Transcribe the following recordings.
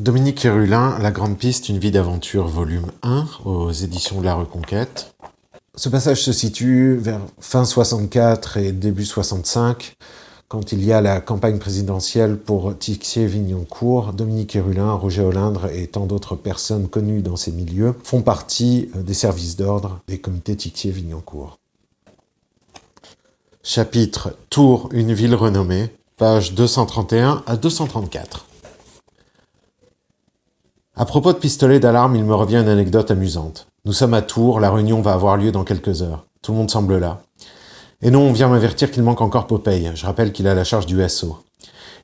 Dominique Hérulin, La Grande Piste, une vie d'aventure, volume 1, aux éditions de la Reconquête. Ce passage se situe vers fin 64 et début 65, quand il y a la campagne présidentielle pour Tixier-Vignoncourt. Dominique Hérulin, Roger Olindre et tant d'autres personnes connues dans ces milieux font partie des services d'ordre des comités Tixier-Vignoncourt. Chapitre Tours, une ville renommée, pages 231 à 234. À propos de pistolets d'alarme, il me revient une anecdote amusante. Nous sommes à Tours, la réunion va avoir lieu dans quelques heures. Tout le monde semble là. Et non, on vient m'avertir qu'il manque encore Popeye. Je rappelle qu'il a la charge du SO.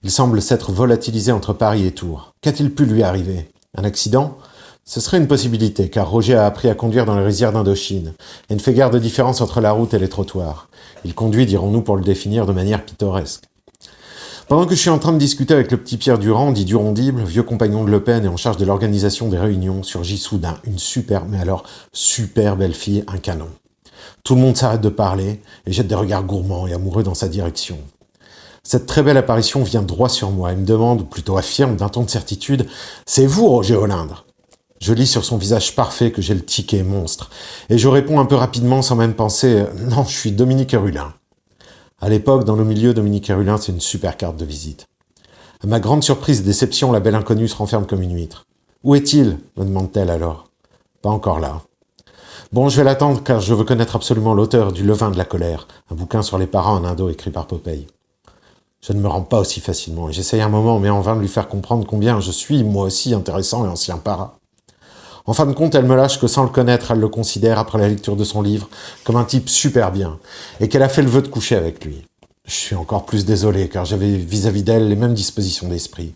Il semble s'être volatilisé entre Paris et Tours. Qu'a-t-il pu lui arriver? Un accident? Ce serait une possibilité, car Roger a appris à conduire dans les rizières d'Indochine et ne fait guère de différence entre la route et les trottoirs. Il conduit, dirons-nous, pour le définir de manière pittoresque. Pendant que je suis en train de discuter avec le petit Pierre Durand, dit Durondible, vieux compagnon de Le Pen et en charge de l'organisation des réunions, surgit soudain une super belle fille, un canon. Tout le monde s'arrête de parler et jette des regards gourmands et amoureux dans sa direction. Cette très belle apparition vient droit sur moi et me demande, ou plutôt affirme d'un ton de certitude, « C'est vous, Roger Olindre ?» Je lis sur son visage parfait que j'ai le ticket monstre, et je réponds un peu rapidement sans même penser « Non, je suis Dominique Hérulin ». À l'époque, dans nos milieux, Dominique Hérulin, c'est une super carte de visite. À ma grande surprise et déception, la belle inconnue se renferme comme une huître. « Où est-il » me demande-t-elle alors. « Pas encore là. » Bon, je vais l'attendre car je veux connaître absolument l'auteur du Levain de la colère, un bouquin sur les parents en indo écrit par Popeye. Je ne me rends pas aussi facilement et j'essaye un moment, mais en vain de lui faire comprendre combien je suis, moi aussi, intéressant et ancien para. En fin de compte, elle me lâche que sans le connaître, elle le considère, après la lecture de son livre, comme un type super bien, et qu'elle a fait le vœu de coucher avec lui. Je suis encore plus désolé, car j'avais vis-à-vis d'elle les mêmes dispositions d'esprit.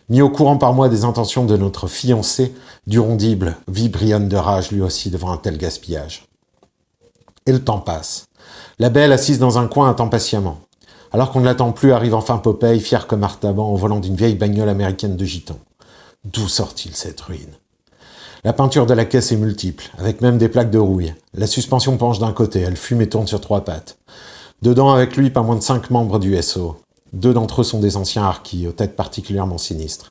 Mis au courant par moi des intentions de notre fiancé, Durondible vibrionne de rage lui aussi devant un tel gaspillage. Et le temps passe. La belle, assise dans un coin, attend patiemment. Alors qu'on ne l'attend plus, arrive enfin Popeye, fier comme Artaban, au volant d'une vieille bagnole américaine de gitan. D'où sort-il cette ruine? La peinture de la caisse est multiple, avec même des plaques de rouille. La suspension penche d'un côté, elle fume et tourne sur 3 pattes. Dedans, avec lui, pas moins de 5 membres du SO. 2 d'entre eux sont des anciens harkis, aux têtes particulièrement sinistres.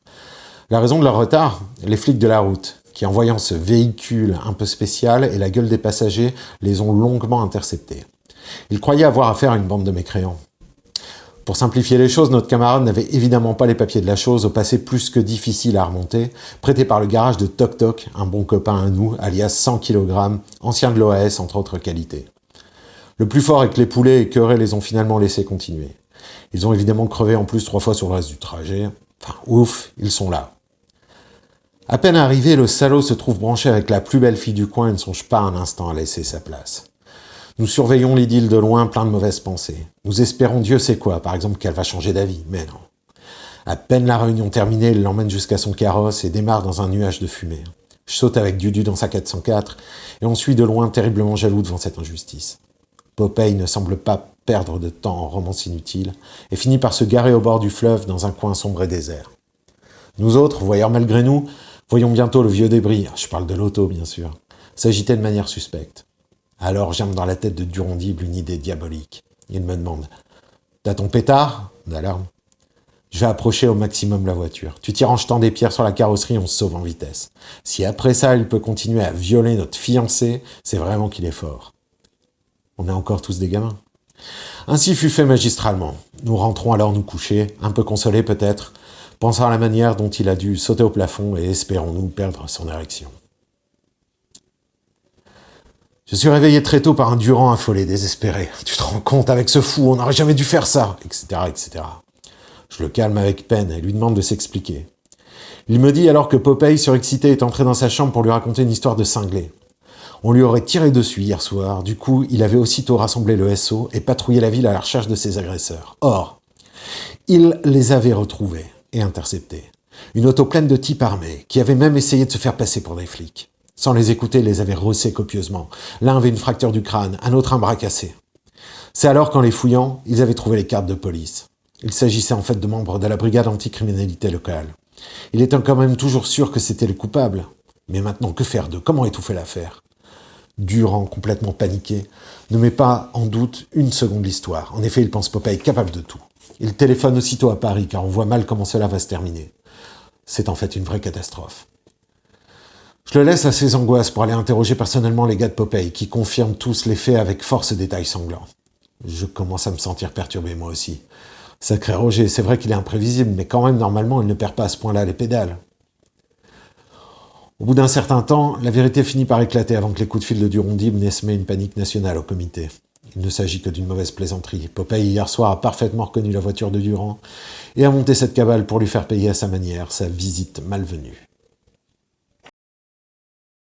La raison de leur retard? Les flics de la route, qui en voyant ce véhicule un peu spécial et la gueule des passagers, les ont longuement interceptés. Ils croyaient avoir affaire à une bande de mécréants. Pour simplifier les choses, notre camarade n'avait évidemment pas les papiers de la chose, au passé plus que difficile à remonter, prêté par le garage de Toc Toc, un bon copain à nous, alias 100 kg, ancien de l'OAS entre autres qualités. Le plus fort est que les poulets écœurés les ont finalement laissés continuer. Ils ont évidemment crevé en plus 3 fois sur le reste du trajet. Enfin, ouf, ils sont là. À peine arrivé, le salaud se trouve branché avec la plus belle fille du coin et ne songe pas un instant à laisser sa place. Nous surveillons l'idylle de loin, plein de mauvaises pensées. Nous espérons Dieu sait quoi, par exemple qu'elle va changer d'avis, mais non. À peine la réunion terminée, il l'emmène jusqu'à son carrosse et démarre dans un nuage de fumée. Je saute avec Dudu dans sa 404 et on suit de loin terriblement jaloux devant cette injustice. Popeye ne semble pas perdre de temps en romances inutiles et finit par se garer au bord du fleuve dans un coin sombre et désert. Nous autres, voyeurs malgré nous, voyons bientôt le vieux débris, je parle de l'auto bien sûr, s'agiter de manière suspecte. Alors germe dans la tête de Durondible une idée diabolique. Il me demande « T'as ton pétard ?» d'alarme. Je vais approcher au maximum la voiture. Tu tires en jetant des pierres sur la carrosserie, on se sauve en vitesse. Si après ça, il peut continuer à violer notre fiancé, c'est vraiment qu'il est fort. On est encore tous des gamins. Ainsi fut fait magistralement. Nous rentrons alors nous coucher, un peu consolés peut-être, pensant à la manière dont il a dû sauter au plafond et espérons-nous perdre son érection. Je suis réveillé très tôt par un Durand affolé, désespéré. « Tu te rends compte, avec ce fou, on n'aurait jamais dû faire ça !» etc., etc. Je le calme avec peine et lui demande de s'expliquer. Il me dit alors que Popeye, surexcité, est entré dans sa chambre pour lui raconter une histoire de cinglé. On lui aurait tiré dessus hier soir, du coup, il avait aussitôt rassemblé le SO et patrouillé la ville à la recherche de ses agresseurs. Or, il les avait retrouvés et interceptés. Une auto pleine de types armés, qui avaient même essayé de se faire passer pour des flics. Sans les écouter, il les avait rossés copieusement. L'un avait une fracture du crâne, un autre un bras cassé. C'est alors qu'en les fouillant, ils avaient trouvé les cartes de police. Il s'agissait en fait de membres de la brigade anticriminalité locale. Il était quand même toujours sûr que c'était les coupables. Mais maintenant, que faire d'eux? Comment étouffer l'affaire? Durand, complètement paniqué, ne met pas en doute une seconde l'histoire. En effet, il pense Popeye capable de tout. Il téléphone aussitôt à Paris, car on voit mal comment cela va se terminer. C'est en fait une vraie catastrophe. Je le laisse à ses angoisses pour aller interroger personnellement les gars de Popeye, qui confirment tous les faits avec force et détails sanglants. Je commence à me sentir perturbé moi aussi. Sacré Roger, c'est vrai qu'il est imprévisible, mais quand même, normalement, il ne perd pas à ce point-là les pédales. Au bout d'un certain temps, la vérité finit par éclater avant que les coups de fil de Durandib n'aient semé une panique nationale au comité. Il ne s'agit que d'une mauvaise plaisanterie. Popeye, hier soir, a parfaitement reconnu la voiture de Durand et a monté cette cabale pour lui faire payer à sa manière sa visite malvenue.